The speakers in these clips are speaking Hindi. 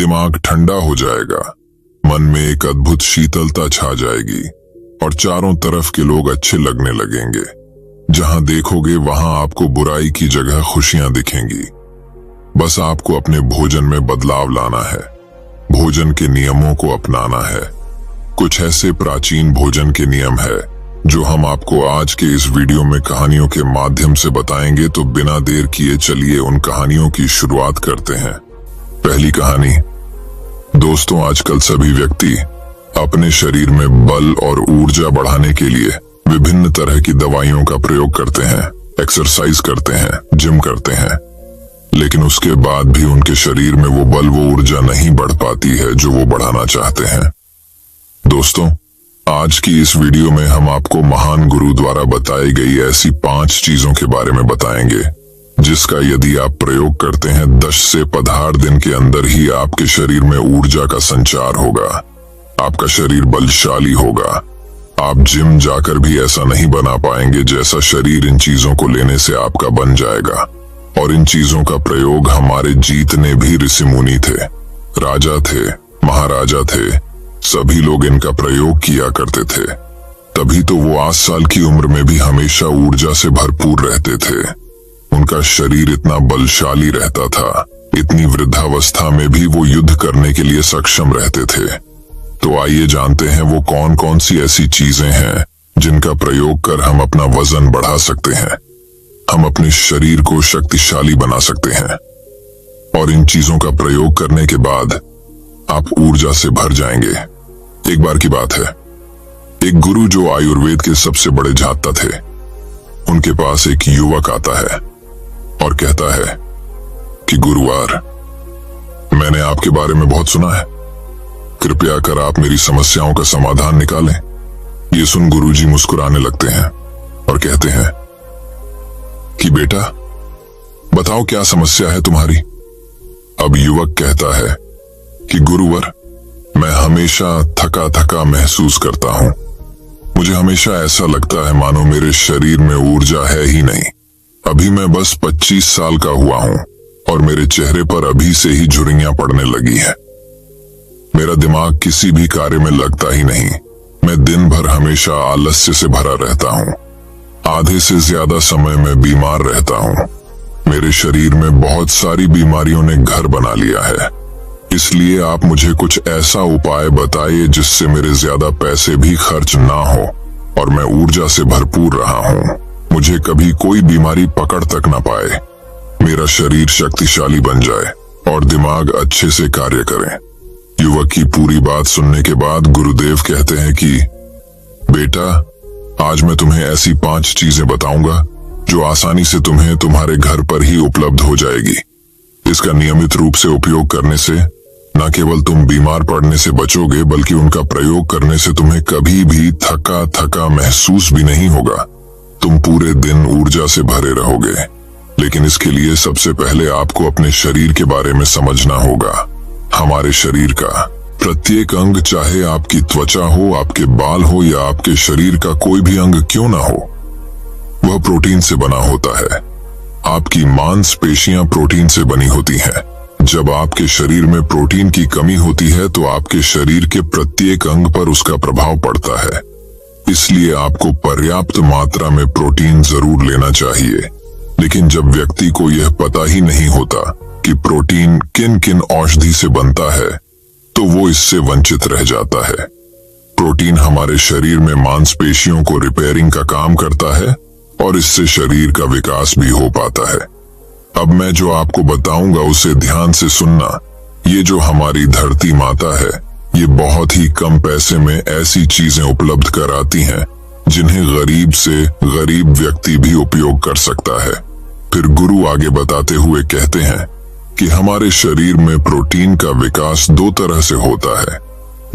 दिमाग ठंडा हो जाएगा, मन में एक अद्भुत शीतलता छा जाएगी और चारों तरफ के लोग अच्छे लगने लगेंगे। जहां देखोगे वहां आपको बुराई की जगह खुशियां दिखेंगी। बस आपको अपने भोजन में बदलाव लाना है, भोजन के नियमों को अपनाना है। कुछ ऐसे प्राचीन भोजन के नियम है जो हम आपको आज के इस वीडियो में कहानियों के माध्यम से बताएंगे। तो बिना देर किए चलिए उन कहानियों की शुरुआत करते हैं। पहली कहानी। दोस्तों, आजकल सभी व्यक्ति अपने शरीर में बल और ऊर्जा बढ़ाने के लिए विभिन्न तरह की दवाइयों का प्रयोग करते हैं, एक्सरसाइज करते हैं, जिम करते हैं, लेकिन उसके बाद भी उनके शरीर में वो बल वो ऊर्जा नहीं बढ़ पाती है जो वो बढ़ाना चाहते हैं। दोस्तों, आज की इस वीडियो में हम आपको महान गुरु द्वारा बताई गई ऐसी 5 चीजों के बारे में बताएंगे जिसका यदि आप प्रयोग करते हैं 10 से 15 दिन के अंदर ही आपके शरीर में ऊर्जा का संचार होगा, आपका शरीर बलशाली होगा। आप जिम जाकर भी ऐसा नहीं बना पाएंगे जैसा शरीर इन चीजों को लेने से आपका बन जाएगा। और इन चीजों का प्रयोग हमारे जीतने भी ऋषि मुनि थे, राजा थे, महाराजा थे, सभी लोग इनका प्रयोग किया करते थे। तभी तो वो 8 साल की उम्र में भी हमेशा ऊर्जा से भरपूर रहते थे। उनका शरीर इतना बलशाली रहता था, इतनी वृद्धावस्था में भी वो युद्ध करने के लिए सक्षम रहते थे। तो आइए जानते हैं वो कौन कौन सी ऐसी चीजें हैं जिनका प्रयोग कर हम अपना वजन बढ़ा सकते हैं, हम अपने शरीर को शक्तिशाली बना सकते हैं। और इन चीजों का प्रयोग करने के बाद आप ऊर्जा से भर जाएंगे। एक बार की बात है, एक गुरु जो आयुर्वेद के सबसे बड़े झाता थे, उनके पास एक युवक आता है और कहता है कि गुरुवार, मैंने आपके बारे में बहुत सुना है, कृपया कर आप मेरी समस्याओं का समाधान निकालें। ये सुन गुरुजी मुस्कुराने लगते हैं और कहते हैं कि बेटा, बताओ क्या समस्या है तुम्हारी। अब युवक कहता है कि गुरुवर, मैं हमेशा थका थका महसूस करता हूं। मुझे हमेशा ऐसा लगता है मानो मेरे शरीर में ऊर्जा है ही नहीं। अभी मैं बस 25 साल का हुआ हूं और मेरे चेहरे पर अभी से ही झुर्रियां पड़ने लगी है। मेरा दिमाग किसी भी कार्य में लगता ही नहीं। मैं दिन भर हमेशा आलस्य से भरा रहता हूं। आधे से ज्यादा समय में बीमार रहता हूं। मेरे शरीर में बहुत सारी बीमारियों ने घर बना लिया है। इसलिए आप मुझे कुछ ऐसा उपाय बताइए जिससे मेरे ज्यादा पैसे भी खर्च ना हो और मैं ऊर्जा से भरपूर रहा हूं। मुझे कभी कोई बीमारी पकड़ तक ना पाए, मेरा शरीर शक्तिशाली बन जाए और दिमाग अच्छे से कार्य करे। युवक की पूरी बात सुनने के बाद गुरुदेव कहते हैं कि बेटा, आज मैं तुम्हें ऐसी 5 चीजें बताऊंगा जो आसानी से तुम्हें तुम्हारे घर पर ही उपलब्ध हो जाएगी। इसका नियमित रूप से उपयोग करने से न केवल तुम बीमार पड़ने से बचोगे, बल्कि उनका प्रयोग करने से तुम्हें कभी भी थका थका महसूस भी नहीं होगा। तुम पूरे दिन ऊर्जा से भरे रहोगे। लेकिन इसके लिए सबसे पहले आपको अपने शरीर के बारे में समझना होगा। हमारे शरीर का प्रत्येक अंग, चाहे आपकी त्वचा हो, आपके बाल हो या आपके शरीर का कोई भी अंग क्यों ना हो, वह प्रोटीन से बना होता है। आपकी मांसपेशियां प्रोटीन से बनी होती हैं। जब आपके शरीर में प्रोटीन की कमी होती है तो आपके शरीर के प्रत्येक अंग पर उसका प्रभाव पड़ता है। इसलिए आपको पर्याप्त मात्रा में प्रोटीन जरूर लेना चाहिए। लेकिन जब व्यक्ति को यह पता ही नहीं होता कि प्रोटीन किन किन औषधि से बनता है, तो वो इससे वंचित रह जाता है। प्रोटीन हमारे शरीर में मांसपेशियों को रिपेयरिंग का काम करता है और इससे शरीर का विकास भी हो पाता है। अब मैं जो आपको बताऊंगा उसे ध्यान से सुनना। ये जो हमारी धरती माता है, ये बहुत ही कम पैसे में ऐसी चीजें उपलब्ध कराती हैं जिन्हें गरीब से गरीब व्यक्ति भी उपयोग कर सकता है। फिर गुरु आगे बताते हुए कहते हैं कि हमारे शरीर में प्रोटीन का विकास 2 तरह से होता है,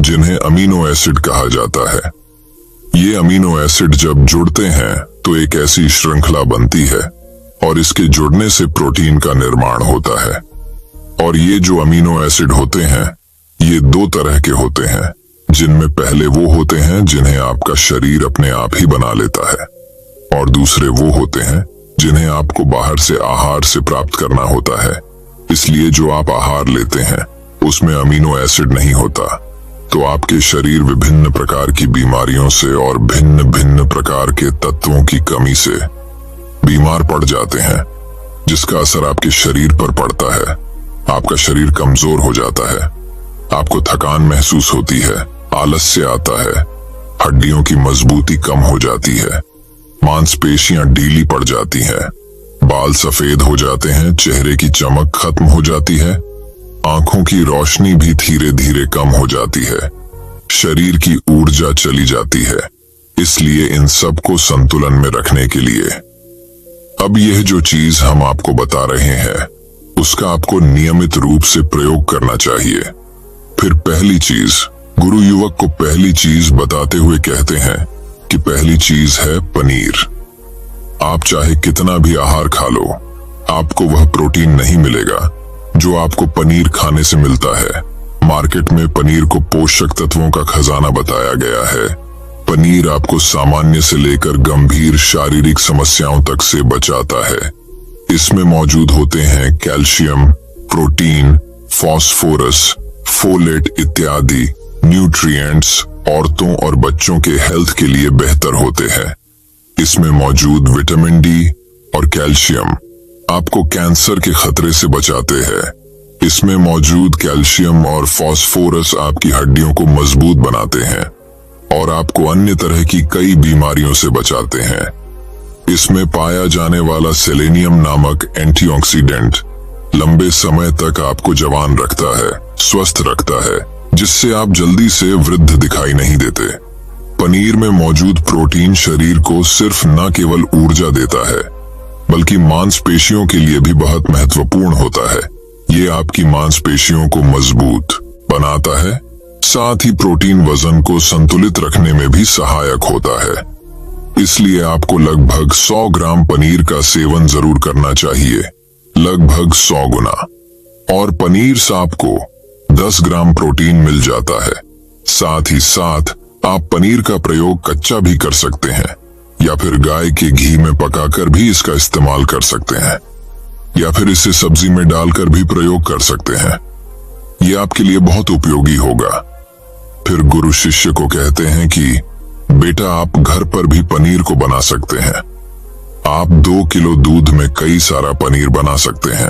जिन्हें अमीनो एसिड कहा जाता है। ये अमीनो एसिड जब जुड़ते हैं तो एक ऐसी श्रृंखला बनती है और इसके जुड़ने से प्रोटीन का निर्माण होता है। और ये जो अमीनो एसिड होते हैं, ये 2 तरह के होते हैं, जिनमें पहले वो होते हैं जिन्हें आपका शरीर अपने आप ही बना लेता है, और दूसरे वो होते हैं जिन्हें आपको बाहर से आहार से प्राप्त करना होता है। इसलिए जो आप आहार लेते हैं उसमें अमीनो एसिड नहीं होता, तो आपके शरीर विभिन्न प्रकार की बीमारियों से और भिन्न भिन्न प्रकार के तत्वों की कमी से बीमार पड़ जाते हैं, जिसका असर आपके शरीर पर पड़ता है। आपका शरीर कमजोर हो जाता है, आपको थकान महसूस होती है, आलस्य आता है, हड्डियों की मजबूती कम हो जाती है, मांसपेशियां ढीली पड़ जाती हैं, बाल सफेद हो जाते हैं, चेहरे की चमक खत्म हो जाती है, आंखों की रोशनी भी धीरे धीरे कम हो जाती है, शरीर की ऊर्जा चली जाती है। इसलिए इन सब को संतुलन में रखने के लिए अब यह जो चीज हम आपको बता रहे हैं, उसका आपको नियमित रूप से प्रयोग करना चाहिए। फिर पहली चीज, गुरु युवक को पहली चीज बताते हुए कहते हैं कि पहली चीज है पनीर। आप चाहे कितना भी आहार खा लो, आपको वह प्रोटीन नहीं मिलेगा जो आपको पनीर खाने से मिलता है। मार्केट में पनीर को पोषक तत्वों का खजाना बताया गया है। पनीर आपको सामान्य से लेकर गंभीर शारीरिक समस्याओं तक से बचाता है। इसमें मौजूद होते हैं कैल्शियम, प्रोटीन, फास्फोरस, फोलेट इत्यादि न्यूट्रिएंट्स औरतों और बच्चों के हेल्थ के लिए बेहतर होते हैं। इसमें मौजूद विटामिन डी और कैल्शियम आपको कैंसर के खतरे से बचाते हैं। इसमें मौजूद कैल्शियम और फास्फोरस आपकी हड्डियों को मजबूत बनाते हैं और आपको अन्य तरह की कई बीमारियों से बचाते हैं। इसमें पाया जाने वाला सेलेनियम नामक एंटीऑक्सीडेंट लंबे समय तक आपको जवान रखता है, स्वस्थ रखता है, जिससे आप जल्दी से वृद्ध दिखाई नहीं देते। पनीर में मौजूद प्रोटीन शरीर को सिर्फ न केवल ऊर्जा देता है, बल्कि मांसपेशियों के लिए भी बहुत महत्वपूर्ण होता है। ये आपकी मांसपेशियों को मजबूत बनाता है। साथ ही प्रोटीन वजन को संतुलित रखने में भी सहायक होता है। इसलिए आपको लगभग 100 ग्राम पनीर का सेवन जरूर करना चाहिए, लगभग 100 गुना। और पनीर से आपको 10 ग्राम प्रोटीन मिल जाता है। साथ ही साथ आप पनीर का प्रयोग कच्चा भी कर सकते हैं, या फिर गाय के घी में पकाकर भी इसका इस्तेमाल कर सकते हैं, या फिर इसे सब्जी में डालकर भी प्रयोग कर सकते हैं। यह आपके लिए बहुत उपयोगी होगा। फिर गुरु शिष्य को कहते हैं कि बेटा, आप घर पर भी पनीर को बना सकते हैं। आप 2 किलो दूध में कई सारा पनीर बना सकते हैं।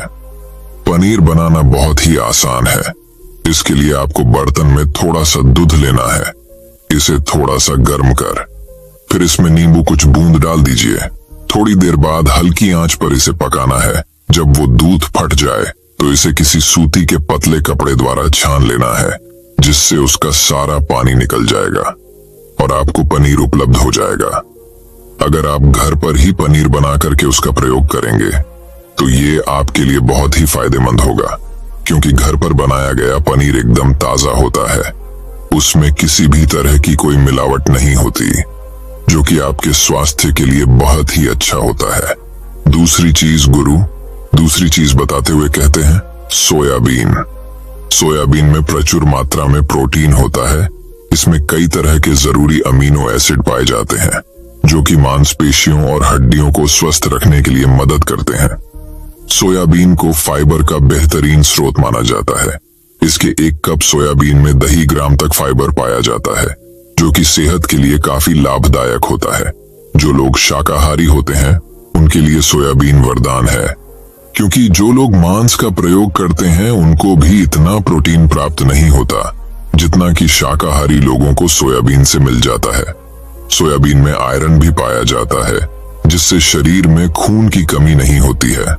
पनीर बनाना बहुत ही आसान है। इसके लिए आपको बर्तन में थोड़ा सा दूध लेना है, इसे थोड़ा सा गर्म कर, फिर इसमें नींबू कुछ बूंद डाल दीजिए। थोड़ी देर बाद हल्की आंच पर इसे पकाना है। जब वो दूध फट जाए तो इसे किसी सूती के पतले कपड़े द्वारा छान लेना है, जिससे उसका सारा पानी निकल जाएगा और आपको पनीर उपलब्ध हो जाएगा। अगर आप घर पर ही पनीर बना करके उसका प्रयोग करेंगे तो ये आपके लिए बहुत ही फायदेमंद होगा, क्योंकि घर पर बनाया गया पनीर एकदम ताजा होता है। उसमें किसी भी तरह की कोई मिलावट नहीं होती, जो कि आपके स्वास्थ्य के लिए बहुत ही अच्छा होता है। दूसरी चीज बताते हुए कहते हैं सोयाबीन। सोयाबीन में प्रचुर मात्रा में प्रोटीन होता है। इसमें कई तरह के जरूरी अमीनो एसिड पाए जाते हैं, जो कि मांसपेशियों और हड्डियों को स्वस्थ रखने के लिए मदद करते हैं। सोयाबीन को फाइबर का बेहतरीन स्रोत माना जाता है। इसके 1 कप सोयाबीन में 10 ग्राम तक फाइबर पाया जाता है, जो कि सेहत के लिए काफी लाभदायक होता है। जो लोग शाकाहारी होते हैं उनके लिए सोयाबीन वरदान है, क्योंकि जो लोग मांस का प्रयोग करते हैं उनको भी इतना प्रोटीन प्राप्त नहीं होता जितना कि शाकाहारी लोगों को सोयाबीन से मिल जाता है। सोयाबीन में आयरन भी पाया जाता है, जिससे शरीर में खून की कमी नहीं होती है।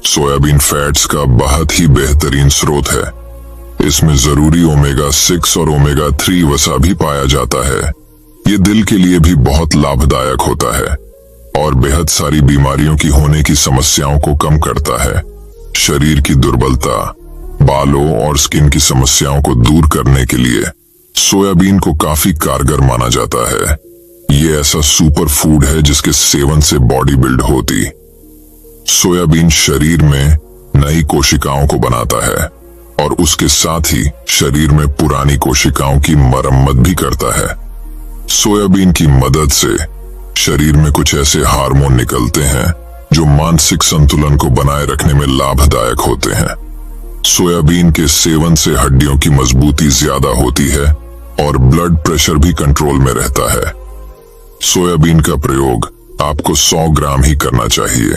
सोयाबीन फैट्स का बहुत ही बेहतरीन स्रोत है। इसमें जरूरी ओमेगा 6 और ओमेगा 3 वसा भी पाया जाता है। ये दिल के लिए भी बहुत लाभदायक होता है और बेहद सारी बीमारियों की होने की समस्याओं को कम करता है। शरीर की दुर्बलता, बालों और स्किन की समस्याओं को दूर करने के लिए सोयाबीन को काफी कारगर माना जाता है। ये ऐसा सुपर फूड है जिसके सेवन से बॉडी बिल्ड होती। सोयाबीन शरीर में नई कोशिकाओं को बनाता है और उसके साथ ही शरीर में पुरानी कोशिकाओं की मरम्मत भी करता है। सोयाबीन की मदद से शरीर में कुछ ऐसे हार्मोन निकलते हैं जो मानसिक संतुलन को बनाए रखने में लाभदायक होते हैं। सोयाबीन के सेवन से हड्डियों की मजबूती ज्यादा होती है और ब्लड प्रेशर भी कंट्रोल में रहता है। सोयाबीन का प्रयोग आपको 100 ग्राम ही करना चाहिए।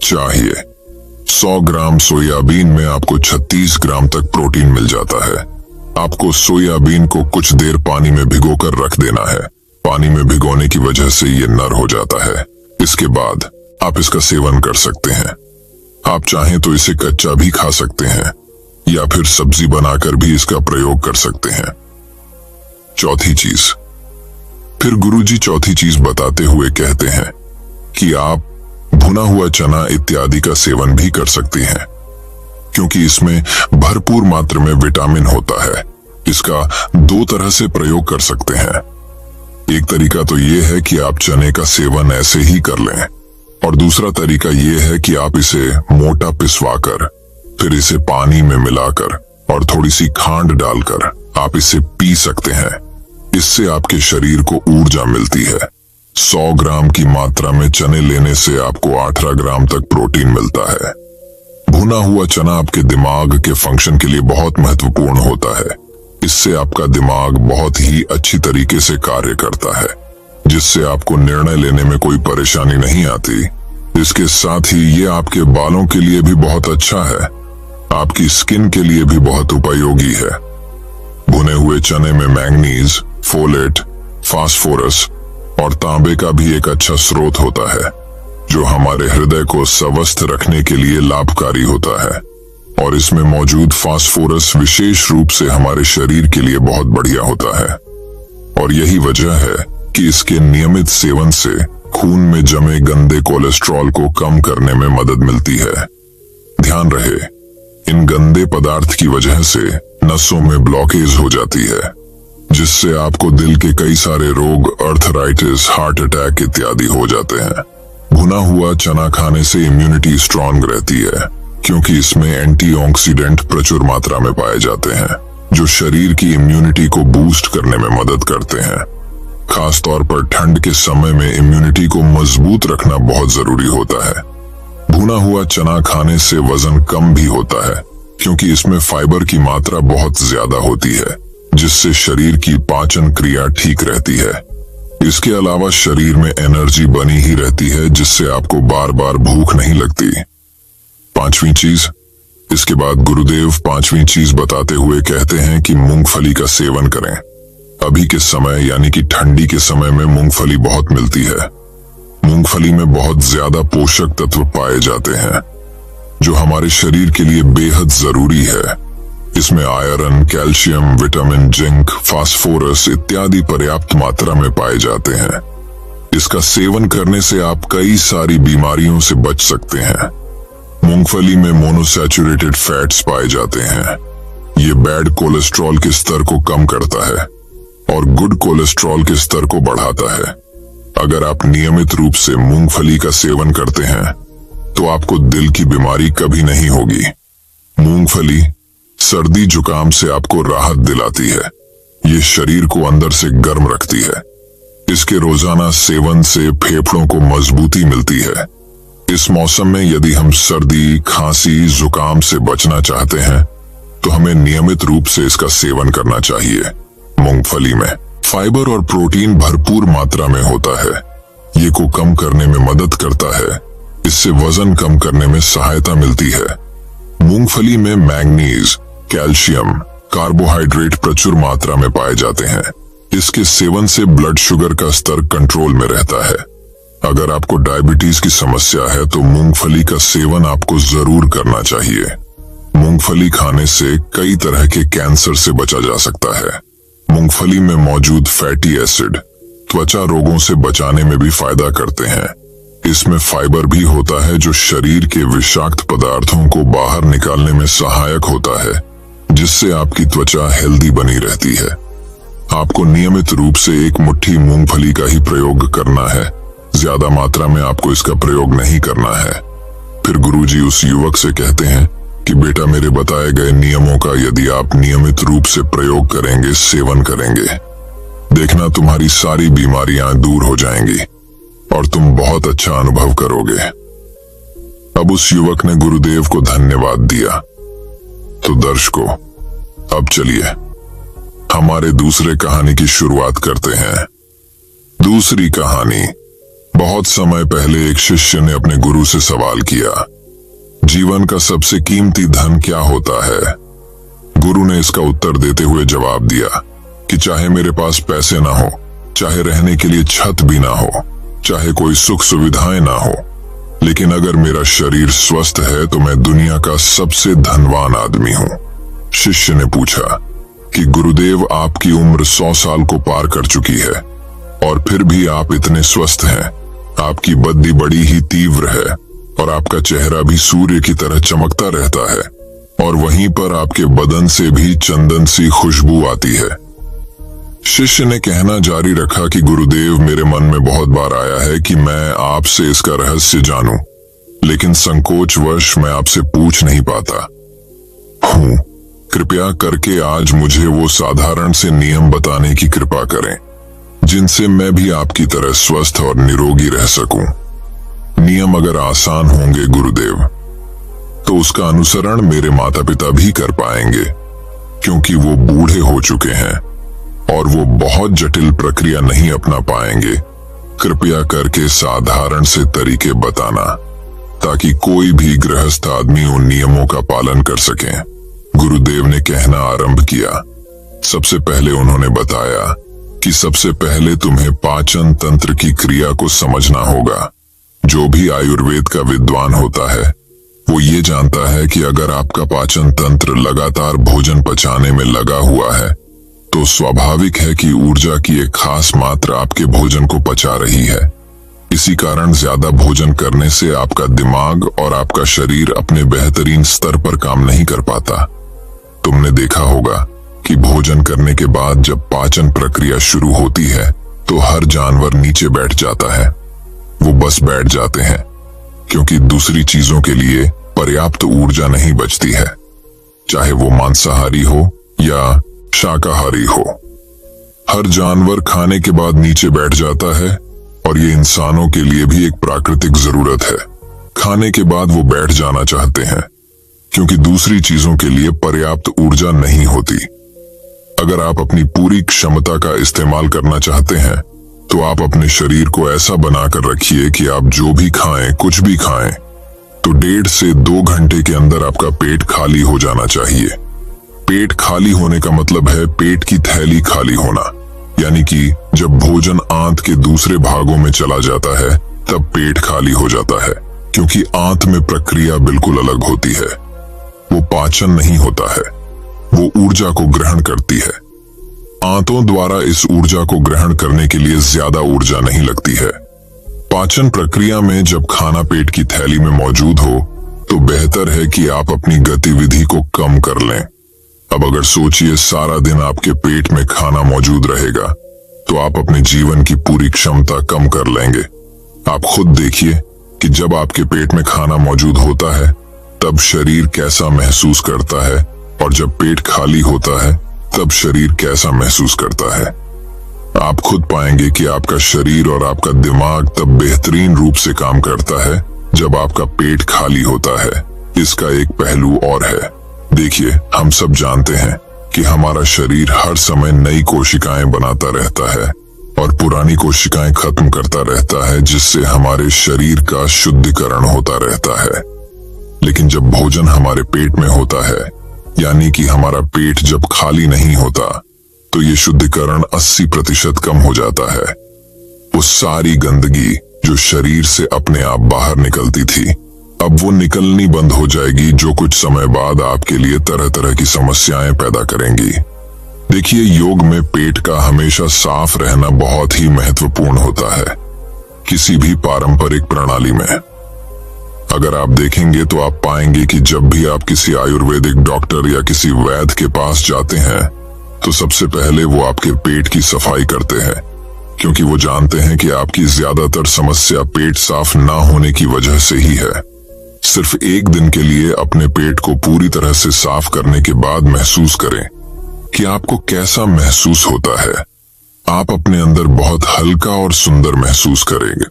100 ग्राम सोयाबीन में आपको 36 ग्राम तक प्रोटीन मिल जाता है। आपको सोयाबीन को कुछ देर पानी में भिगोकर रख देना है। पानी में भिगोने की वजह से ये नर हो जाता है। इसके बाद आप इसका सेवन कर सकते हैं। आप चाहें तो इसे कच्चा भी खा सकते हैं या फिर सब्जी बनाकर भी इसका प्रयोग कर सकते हैं। चौथी चीज, फिर गुरुजी चौथी चीज बताते हुए कहते हैं कि आप भुना हुआ चना इत्यादि का सेवन भी कर सकते हैं, क्योंकि इसमें भरपूर मात्रा में विटामिन होता है। इसका 2 तरह से प्रयोग कर सकते हैं। एक तरीका तो ये है कि आप चने का सेवन ऐसे ही कर लें, और दूसरा तरीका ये है कि आप इसे मोटा पिसवाकर फिर इसे पानी में मिलाकर और थोड़ी सी खांड डालकर आप इसे पी सकते हैं। इससे आपके शरीर को ऊर्जा मिलती है। 100 ग्राम की मात्रा में चने लेने से आपको 18 ग्राम तक प्रोटीन मिलता है। भुना हुआ चना आपके दिमाग के फंक्शन के लिए बहुत महत्वपूर्ण होता है। इससे आपका दिमाग बहुत ही अच्छी तरीके से कार्य करता है, जिससे आपको निर्णय लेने में कोई परेशानी नहीं आती। इसके साथ ही ये आपके बालों के लिए भी बहुत अच्छा है। आपकी स्किन के लिए भी बहुत उपयोगी है। भुने हुए चने में मैंगनीज, फोलेट, फास्फोरस और तांबे का भी एक अच्छा स्रोत होता है, जो हमारे हृदय को स्वस्थ रखने के लिए लाभकारी होता है। और इसमें मौजूद फास्फोरस विशेष रूप से हमारे शरीर के लिए बहुत बढ़िया होता है। और यही वजह है कि इसके नियमित सेवन से खून में जमे गंदे कोलेस्ट्रॉल को कम करने में मदद मिलती है। ध्यान रहे, इन गंदे पदार्थ की वजह से नसों में ब्लॉकेज हो जाती है, जिससे आपको दिल के कई सारे रोग, अर्थराइटिस, हार्ट अटैक इत्यादि हो जाते हैं। भुना हुआ चना खाने से इम्यूनिटी स्ट्रांग रहती है, क्योंकि इसमें एंटीऑक्सीडेंट प्रचुर मात्रा में पाए जाते हैं, जो शरीर की इम्यूनिटी को बूस्ट करने में मदद करते हैं। खास तौर पर ठंड के समय में इम्यूनिटी को मजबूत रखना बहुत जरूरी होता है। भुना हुआ चना खाने से वजन कम भी होता है, क्योंकि इसमें फाइबर की मात्रा बहुत ज्यादा होती है, जिससे शरीर की पाचन क्रिया ठीक रहती है। इसके अलावा शरीर में एनर्जी बनी ही रहती है, जिससे आपको बार बार भूख नहीं लगती। 5वीं चीज, इसके बाद गुरुदेव 5वीं चीज बताते हुए कहते हैं कि मूंगफली का सेवन करें। अभी के समय यानी कि ठंडी के समय में मूंगफली बहुत मिलती है। मूंगफली में बहुत ज्यादा पोषक तत्व पाए जाते हैं, जो हमारे शरीर के लिए बेहद जरूरी है। इसमें iron, calcium, vitamin, zinc, phosphorus इत्यादि पर्याप्त मात्रा में पाए जाते हैं। इसका सेवन करने से आप कई सारी बीमारियों से बच सकते हैं। मूंगफली में मोनोसैचुरेटेड फैट्स पाए जाते हैं। ये बैड कोलेस्ट्रॉल के स्तर को कम करता है और गुड कोलेस्ट्रॉल के स्तर को बढ़ाता है। अगर आप नियमित रूप से मूंगफली का सेवन करते हैं तो आपको दिल की बीमारी कभी नहीं होगी। मूंगफली सर्दी जुकाम से आपको राहत दिलाती है। ये शरीर को अंदर से गर्म रखती है। इसके रोजाना सेवन से फेफड़ों को मजबूती मिलती है। इस मौसम में यदि हम सर्दी, खांसी, जुकाम से बचना चाहते हैं तो हमें नियमित रूप से इसका सेवन करना चाहिए। मूंगफली में फाइबर और प्रोटीन भरपूर मात्रा में होता है। ये को कम करने में मदद करता है। इससे वजन कम करने में सहायता मिलती है। मूंगफली में मैंगनीज, कैल्शियम, कार्बोहाइड्रेट प्रचुर मात्रा में पाए जाते हैं। इसके सेवन से ब्लड शुगर का स्तर कंट्रोल में रहता है। अगर आपको डायबिटीज की समस्या है तो मूंगफली का सेवन आपको जरूर करना चाहिए। मूंगफली खाने से कई तरह के कैंसर से बचा जा सकता है। मूंगफली में मौजूद फैटी एसिड त्वचा रोगों से बचाने में भी फायदा करते हैं। इसमें फाइबर भी होता है, जो शरीर के विषाक्त पदार्थों को बाहर निकालने में सहायक होता है, जिससे आपकी त्वचा हेल्दी बनी रहती है। आपको नियमित रूप से 1 मुट्ठी मूंगफली का ही प्रयोग करना है। ज्यादा मात्रा में आपको इसका प्रयोग नहीं करना है। फिर गुरुजी उस युवक से कहते हैं कि बेटा, मेरे बताए गए नियमों का यदि आप नियमित रूप से प्रयोग करेंगे, सेवन करेंगे, देखना तुम्हारी सारी बीमारियां दूर हो जाएंगी और तुम बहुत अच्छा अनुभव करोगे। अब उस युवक ने गुरुदेव को धन्यवाद दिया तो दर्शकों, अब चलिए हमारे दूसरे कहानी की शुरुआत करते हैं। दूसरी कहानी। बहुत समय पहले एक शिष्य ने अपने गुरु से सवाल किया, जीवन का सबसे कीमती धन क्या होता है? गुरु ने इसका उत्तर देते हुए जवाब दिया कि चाहे मेरे पास पैसे ना हो, चाहे रहने के लिए छत भी ना हो, चाहे कोई सुख सुविधाएं ना हो, लेकिन अगर मेरा शरीर स्वस्थ है तो मैं दुनिया का सबसे धनवान आदमी हूं। शिष्य ने पूछा कि गुरुदेव, आपकी उम्र 100 साल को पार कर चुकी है और फिर भी आप इतने स्वस्थ हैं। आपकी बुद्धि बड़ी ही तीव्र है और आपका चेहरा भी सूर्य की तरह चमकता रहता है और वहीं पर आपके बदन से भी चंदन सी खुशबू आती है। शिष्य ने कहना जारी रखा कि गुरुदेव, मेरे मन में बहुत बार आया है कि मैं आपसे इसका रहस्य जानूं, लेकिन संकोचवश मैं आपसे पूछ नहीं पाता हूं। कृपया करके आज मुझे वो साधारण से नियम बताने की कृपा करें जिनसे मैं भी आपकी तरह स्वस्थ और निरोगी रह सकूं। नियम अगर आसान होंगे गुरुदेव, तो उसका अनुसरण मेरे माता पिता भी कर पाएंगे, क्योंकि वो बूढ़े हो चुके हैं और वो बहुत जटिल प्रक्रिया नहीं अपना पाएंगे। कृपया करके साधारण से तरीके बताना ताकि कोई भी गृहस्थ आदमी उन नियमों का पालन कर सके। गुरुदेव ने कहना आरंभ किया। सबसे पहले उन्होंने बताया कि सबसे पहले तुम्हें पाचन तंत्र की क्रिया को समझना होगा। जो भी आयुर्वेद का विद्वान होता है वो ये जानता है कि अगर आपका पाचन तंत्र लगातार भोजन पचाने में लगा हुआ है तो स्वाभाविक है कि ऊर्जा की एक खास मात्रा आपके भोजन को पचा रही है। इसी कारण ज्यादा भोजन करने से आपका दिमाग और आपका शरीर अपने बेहतरीन स्तर पर काम नहीं कर पाता। तुमने देखा होगा कि भोजन करने के बाद जब पाचन प्रक्रिया शुरू होती है तो हर जानवर नीचे बैठ जाता है। वो बस बैठ जाते हैं क्योंकि दूसरी चीजों के लिए पर्याप्त ऊर्जा नहीं बचती है, चाहे वो मांसाहारी हो या शाकाहारी हो। हर जानवर खाने के बाद नीचे बैठ जाता है और ये इंसानों के लिए भी एक प्राकृतिक जरूरत है। खाने के बाद वो बैठ जाना चाहते हैं क्योंकि दूसरी चीजों के लिए पर्याप्त ऊर्जा नहीं होती। अगर आप अपनी पूरी क्षमता का इस्तेमाल करना चाहते हैं तो आप अपने शरीर को ऐसा बनाकर रखिए कि आप जो भी खाएं, कुछ भी खाएं, तो 1.5 से 2 घंटे के अंदर आपका पेट खाली हो जाना चाहिए। पेट खाली होने का मतलब है पेट की थैली खाली होना, यानी कि जब भोजन आंत के दूसरे भागों में चला जाता है तब पेट खाली हो जाता है, क्योंकि आंत में प्रक्रिया बिल्कुल अलग होती है। वो पाचन नहीं होता है, वो ऊर्जा को ग्रहण करती है। आंतों द्वारा इस ऊर्जा को ग्रहण करने के लिए ज्यादा ऊर्जा नहीं लगती है। पाचन प्रक्रिया में जब खाना पेट की थैली में मौजूद हो तो बेहतर है कि आप अपनी गतिविधि को कम कर लें। अब अगर सोचिए, सारा दिन आपके पेट में खाना मौजूद रहेगा तो आप अपने जीवन की पूरी क्षमता कम कर लेंगे। आप खुद देखिए कि जब आपके पेट में खाना मौजूद होता है तब शरीर कैसा महसूस करता है और जब पेट खाली होता है तब शरीर कैसा महसूस करता है। आप खुद पाएंगे कि आपका शरीर और आपका दिमाग तब बेहतरीन रूप से काम करता है जब आपका पेट खाली होता है। इसका एक पहलू और है। देखिए, हम सब जानते हैं कि हमारा शरीर हर समय नई कोशिकाएं बनाता रहता है और पुरानी कोशिकाएं खत्म करता रहता है, जिससे हमारे शरीर का शुद्धिकरण होता रहता है। लेकिन जब भोजन हमारे पेट में होता है, यानी कि हमारा पेट जब खाली नहीं होता, तो ये शुद्धिकरण 80% कम हो जाता है। वो सारी गंदगी जो शरीर से अपने आप बाहर निकलती थी, अब वो निकलनी बंद हो जाएगी, जो कुछ समय बाद आपके लिए तरह तरह की समस्याएं पैदा करेंगी। देखिए, योग में पेट का हमेशा साफ रहना बहुत ही महत्वपूर्ण होता है, किसी भी पारंपरिक प्रणाली में। अगर आप देखेंगे तो आप पाएंगे कि जब भी आप किसी आयुर्वेदिक डॉक्टर या किसी वैद्य के पास जाते हैं तो सबसे पहले वो आपके पेट की सफाई करते हैं, क्योंकि वो जानते हैं कि आपकी ज्यादातर समस्या पेट साफ ना होने की वजह से ही है। सिर्फ एक दिन के लिए अपने पेट को पूरी तरह से साफ करने के बाद महसूस करें कि आपको कैसा महसूस होता है। आप अपने अंदर बहुत हल्का और सुंदर महसूस करेंगे।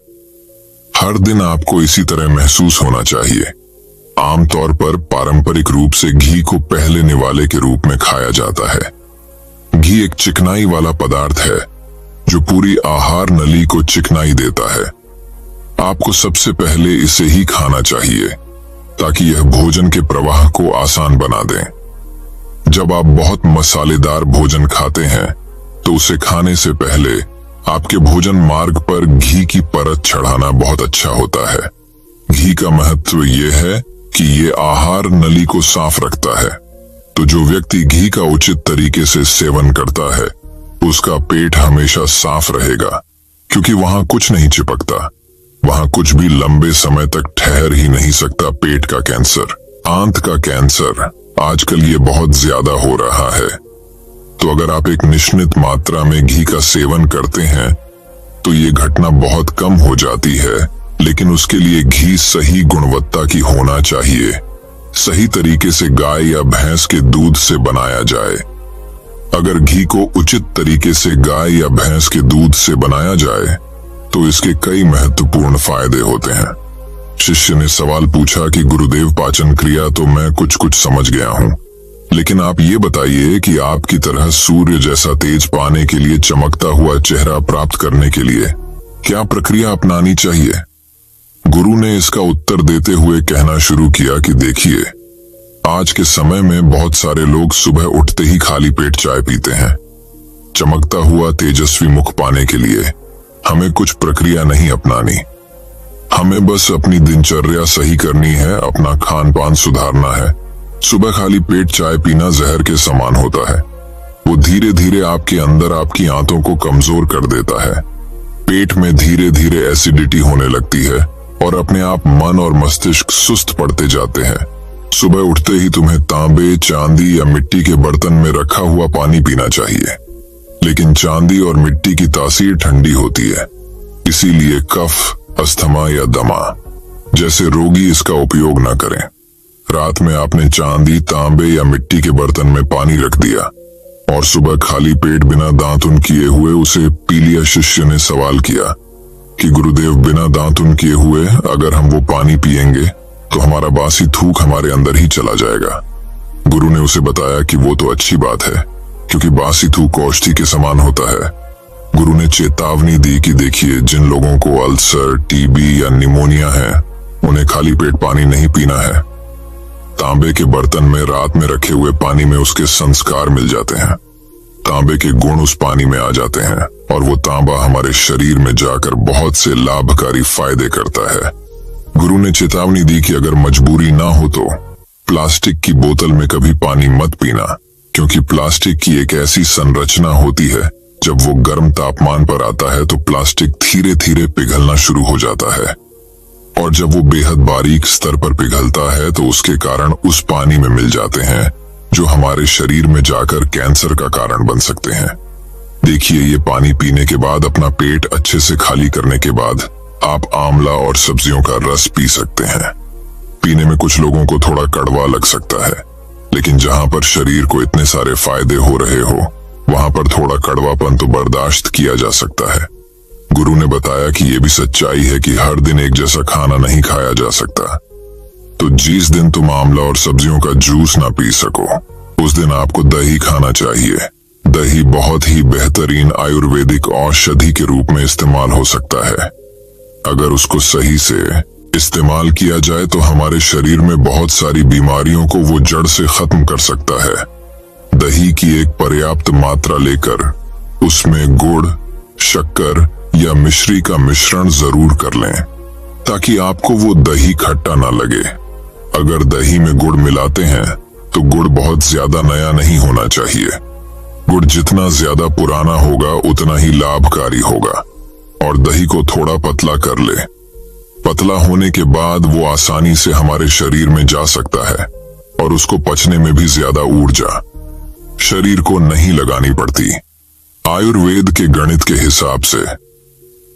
हर दिन आपको इसी तरह महसूस होना चाहिए। आमतौर पर पारंपरिक रूप से घी को पहले निवाले के रूप में खाया जाता है। घी एक चिकनाई वाला पदार्थ है जो पूरी आहार नली को चिकनाई देता है। आपको सबसे पहले इसे ही खाना चाहिए ताकि यह भोजन के प्रवाह को आसान बना दे। जब आप बहुत मसालेदार भोजन खाते हैं तो उसे खाने से पहले आपके भोजन मार्ग पर घी की परत चढ़ाना बहुत अच्छा होता है। घी का महत्व यह है कि ये आहार नली को साफ रखता है, तो जो व्यक्ति घी का उचित तरीके से सेवन करता है उसका पेट हमेशा साफ रहेगा, क्योंकि वहां कुछ नहीं चिपकता। वहां कुछ भी लंबे समय तक ठहर ही नहीं सकता। पेट का कैंसर, आंत का कैंसर आजकल ये बहुत ज्यादा हो रहा है। तो अगर आप एक निश्चित मात्रा में घी का सेवन करते हैं तो ये घटना बहुत कम हो जाती है, लेकिन उसके लिए घी सही गुणवत्ता की होना चाहिए। सही तरीके से गाय या भैंस के दूध से बनाया जाए। अगर घी को उचित तरीके से गाय या भैंस के दूध से बनाया जाए तो इसके कई महत्वपूर्ण फायदे होते हैं। शिष्य ने सवाल पूछा कि गुरुदेव, पाचन क्रिया तो मैं कुछ समझ गया हूँ, लेकिन आप ये बताइए कि आपकी तरह सूर्य जैसा तेज पाने के लिए, चमकता हुआ चेहरा प्राप्त करने के लिए क्या प्रक्रिया अपनानी चाहिए? गुरु ने इसका उत्तर देते हुए कहना शुरू किया कि देखिए, आज के समय में बहुत सारे लोग सुबह उठते ही खाली पेट चाय पीते हैं। चमकता हुआ तेजस्वी मुख पाने के लिए हमें कुछ प्रक्रिया नहीं अपनानी। हमें बस अपनी दिनचर्या सही करनी है, अपना खान पान सुधारना है। सुबह खाली पेट चाय पीना जहर के समान होता है। वो धीरे धीरे आपके अंदर आपकी आंतों को कमजोर कर देता है। पेट में धीरे धीरे एसिडिटी होने लगती है और अपने आप मन और मस्तिष्क सुस्त पड़ते जाते हैं। सुबह उठते ही तुम्हें तांबे, चांदी या मिट्टी के बर्तन में रखा हुआ पानी पीना चाहिए, लेकिन चांदी और मिट्टी की तासीर ठंडी होती है, इसीलिए कफ, अस्थमा या दमा जैसे रोगी इसका उपयोग न करें। रात में आपने चांदी, तांबे या मिट्टी के बर्तन में पानी रख दिया और सुबह खाली पेट बिना दांतुन किए हुए उसे पी लिया। शिष्य ने सवाल किया कि गुरुदेव, बिना दांतुन किए हुए अगर हम वो पानी पिएंगे तो हमारा बासी थूक हमारे अंदर ही चला जाएगा। गुरु ने उसे बताया कि वो तो अच्छी बात है, क्योंकि बासी थूक औषधि के समान होता है। गुरु ने चेतावनी दी कि देखिए, जिन लोगों को अल्सर, टीबी या निमोनिया है उन्हें खाली पेट पानी नहीं पीना है। तांबे के बर्तन में रात में रखे हुए पानी में उसके संस्कार मिल जाते हैं। तांबे के गुण उस पानी में आ जाते हैं और वो तांबा हमारे शरीर में जाकर बहुत से लाभकारी फायदे करता है। गुरु ने चेतावनी दी कि अगर मजबूरी ना हो तो प्लास्टिक की बोतल में कभी पानी मत पीना, क्योंकि प्लास्टिक की एक ऐसी संरचना होती है, जब वो गर्म तापमान पर आता है तो प्लास्टिक धीरे धीरे पिघलना शुरू हो जाता है, और जब वो बेहद बारीक स्तर पर पिघलता है तो उसके कारण उस पानी में मिल जाते हैं जो हमारे शरीर में जाकर कैंसर का कारण बन सकते हैं। देखिए, ये पानी पीने के बाद, अपना पेट अच्छे से खाली करने के बाद आप आंवला और सब्जियों का रस पी सकते हैं। पीने में कुछ लोगों को थोड़ा कड़वा लग सकता है, लेकिन जहां पर शरीर को इतने सारे फायदे हो रहे हो वहां पर थोड़ा कड़वापन तो बर्दाश्त किया जा सकता है। गुरु ने बताया कि यह भी सच्चाई है कि हर दिन एक जैसा खाना नहीं खाया जा सकता। तो जिस दिन तुम आंवला और सब्जियों का जूस ना पी सको, उस दिन आपको दही खाना चाहिए। दही बहुत ही बेहतरीन आयुर्वेदिक औषधि के रूप में इस्तेमाल हो सकता है। अगर उसको सही से इस्तेमाल किया जाए तो हमारे शरीर में बहुत सारी बीमारियों को वो जड़ से खत्म कर सकता है। दही की एक पर्याप्त मात्रा लेकर उसमें गुड़, शक्कर या मिश्री का मिश्रण जरूर कर लें, ताकि आपको वो दही खट्टा ना लगे। अगर दही में गुड़ मिलाते हैं तो गुड़ बहुत ज्यादा नया नहीं होना चाहिए। गुड़ जितना ज्यादा पुराना होगा उतना ही लाभकारी होगा। और दही को थोड़ा पतला कर ले। पतला होने के बाद वो आसानी से हमारे शरीर में जा सकता है और उसको पचने में भी ज्यादा ऊर्जा शरीर को नहीं लगानी पड़ती। आयुर्वेद के गणित के हिसाब से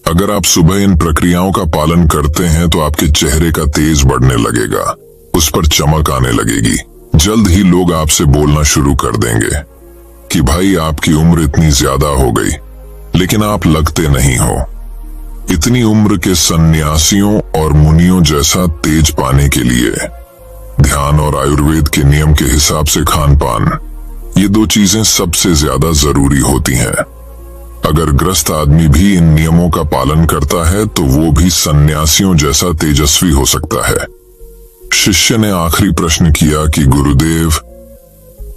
अगर आप सुबह इन प्रक्रियाओं का पालन करते हैं तो आपके चेहरे का तेज बढ़ने लगेगा, उस पर चमक आने लगेगी। जल्द ही लोग आपसे बोलना शुरू कर देंगे कि भाई आपकी उम्र इतनी ज्यादा हो गई, लेकिन आप लगते नहीं हो। इतनी उम्र के सन्यासियों और मुनियों जैसा तेज पाने के लिए ध्यान और आयुर्वेद के नियम के हिसाब से खान पान, ये दो चीजें सबसे ज्यादा जरूरी होती हैं। अगर ग्रस्त आदमी भी इन नियमों का पालन करता है तो वो भी सन्यासियों जैसा तेजस्वी हो सकता है। शिष्य ने आखिरी प्रश्न किया कि गुरुदेव,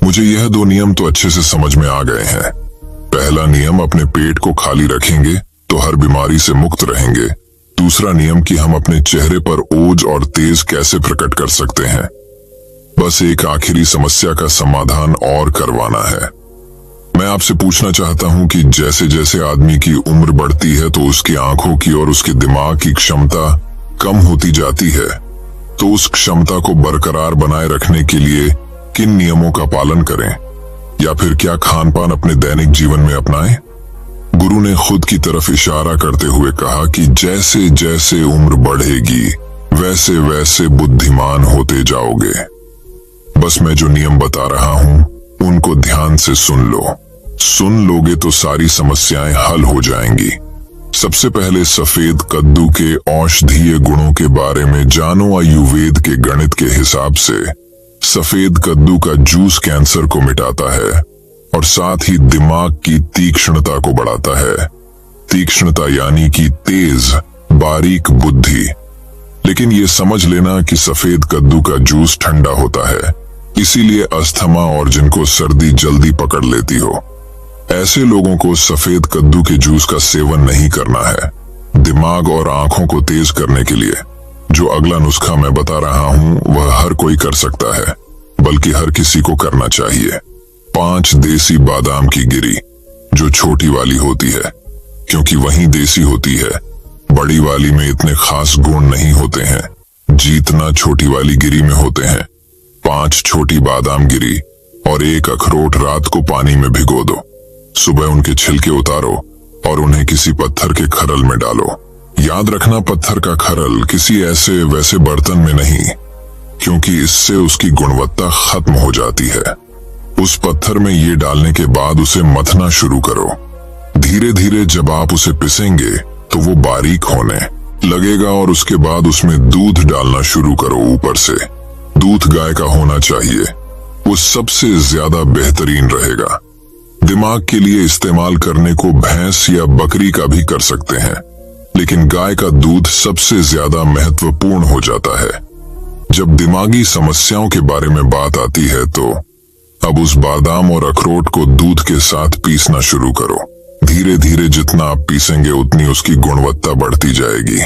मुझे यह दो नियम तो अच्छे से समझ में आ गए हैं। पहला नियम, अपने पेट को खाली रखेंगे तो हर बीमारी से मुक्त रहेंगे। दूसरा नियम कि हम अपने चेहरे पर ओज और तेज कैसे प्रकट कर सकते हैं। बस एक आखिरी समस्या का समाधान और करवाना है। मैं आपसे पूछना चाहता हूं कि जैसे जैसे आदमी की उम्र बढ़ती है तो उसकी आंखों की और उसके दिमाग की क्षमता कम होती जाती है, तो उस क्षमता को बरकरार बनाए रखने के लिए किन नियमों का पालन करें, या फिर क्या खान पान अपने दैनिक जीवन में अपनाएं? गुरु ने खुद की तरफ इशारा करते हुए कहा कि जैसे जैसे उम्र बढ़ेगी वैसे वैसे बुद्धिमान होते जाओगे। बस मैं जो नियम बता रहा हूं उनको ध्यान से सुन लो। सुन लोगे तो सारी समस्याएं हल हो जाएंगी। सबसे पहले सफेद कद्दू के औषधीय गुणों के बारे में जानो। आयुर्वेद के गणित के हिसाब से सफेद कद्दू का जूस कैंसर को मिटाता है और साथ ही दिमाग की तीक्ष्णता को बढ़ाता है। तीक्ष्णता यानी कि तेज बारीक बुद्धि। लेकिन ये समझ लेना कि सफेद कद्दू का जूस ठंडा होता है, इसीलिए अस्थमा और जिनको सर्दी जल्दी पकड़ लेती हो, ऐसे लोगों को सफेद कद्दू के जूस का सेवन नहीं करना है। दिमाग और आंखों को तेज करने के लिए जो अगला नुस्खा मैं बता रहा हूं वह हर कोई कर सकता है, बल्कि हर किसी को करना चाहिए। 5 देसी बादाम की गिरी, जो छोटी वाली होती है क्योंकि वही देसी होती है। बड़ी वाली में इतने खास गुण नहीं होते हैं जितना छोटी वाली गिरी में होते हैं। 5 छोटी बादाम गिरी और 1 अखरोट रात को पानी में भिगो दो। सुबह उनके छिलके उतारो और उन्हें किसी पत्थर के खरल में डालो। याद रखना, पत्थर का खरल किसी ऐसे वैसे बर्तन में नहीं, क्योंकि इससे उसकी गुणवत्ता खत्म हो जाती है। उस पत्थर में ये डालने के बाद उसे मथना शुरू करो। धीरे धीरे जब आप उसे पिसेंगे तो वो बारीक होने लगेगा और उसके बाद उसमें दूध डालना शुरू करो। ऊपर से दूध गाय का होना चाहिए, वो सबसे ज्यादा बेहतरीन रहेगा। दिमाग के लिए इस्तेमाल करने को भैंस या बकरी का भी कर सकते हैं, लेकिन गाय का दूध सबसे ज्यादा महत्वपूर्ण हो जाता है। जब दिमागी समस्याओं के बारे में बात आती है तो अब उस बादाम और अखरोट को दूध के साथ पीसना शुरू करो। धीरे धीरे जितना आप पीसेंगे उतनी उसकी गुणवत्ता बढ़ती जाएगी।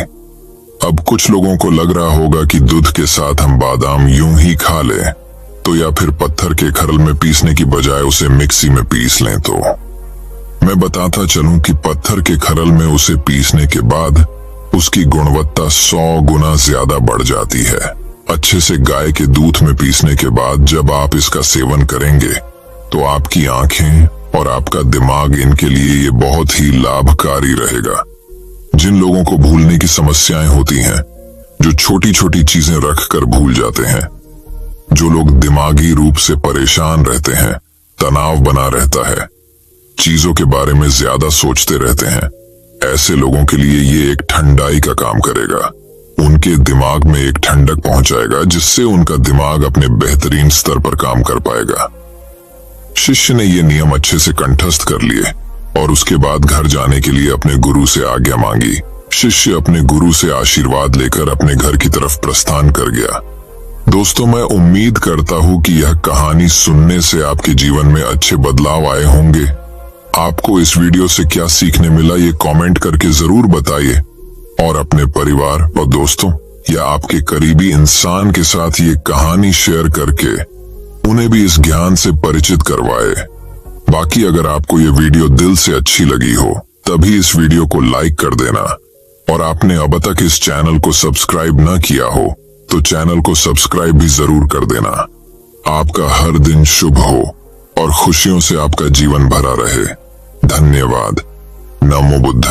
अब कुछ लोगों को लग रहा होगा कि दूध के साथ हम बादाम यूं ही खा लें, तो या फिर पत्थर के खरल में पीसने की बजाय उसे मिक्सी में पीस लें। तो मैं बताता चलूं कि पत्थर के खरल में उसे पीसने के बाद उसकी गुणवत्ता 100 गुना ज्यादा बढ़ जाती है। अच्छे से गाय के दूध में पीसने के बाद जब आप इसका सेवन करेंगे तो आपकी आंखें और आपका दिमाग, इनके लिए ये बहुत ही लाभकारी रहेगा। जिन लोगों को भूलने की समस्याएं होती हैं, जो छोटी छोटी चीजें रखकर भूल जाते हैं, जो लोग दिमागी रूप से परेशान रहते हैं, तनाव बना रहता है, चीजों के बारे में ज्यादा सोचते रहते हैं, ऐसे लोगों के लिए ये एक ठंडाई का काम करेगा। उनके दिमाग में एक ठंडक पहुंचाएगा जिससे उनका दिमाग अपने बेहतरीन स्तर पर काम कर पाएगा। शिष्य ने ये नियम अच्छे से कंठस्थ कर लिए और उसके बाद घर जाने के लिए अपने गुरु से आज्ञा मांगी। शिष्य अपने गुरु से आशीर्वाद लेकर अपने घर की तरफ प्रस्थान कर गया। दोस्तों, मैं उम्मीद करता हूं कि यह कहानी सुनने से आपके जीवन में अच्छे बदलाव आए होंगे। आपको इस वीडियो से क्या सीखने मिला ये कमेंट करके जरूर बताइए और अपने परिवार और दोस्तों या आपके करीबी इंसान के साथ ये कहानी शेयर करके उन्हें भी इस ज्ञान से परिचित करवाए। बाकी अगर आपको ये वीडियो दिल से अच्छी लगी हो तभी इस वीडियो को लाइक कर देना, और आपने अब तक इस चैनल को सब्सक्राइब न किया हो तो चैनल को सब्सक्राइब भी जरूर कर देना। आपका हर दिन शुभ हो और खुशियों से आपका जीवन भरा रहे। धन्यवाद। नमो बुद्ध।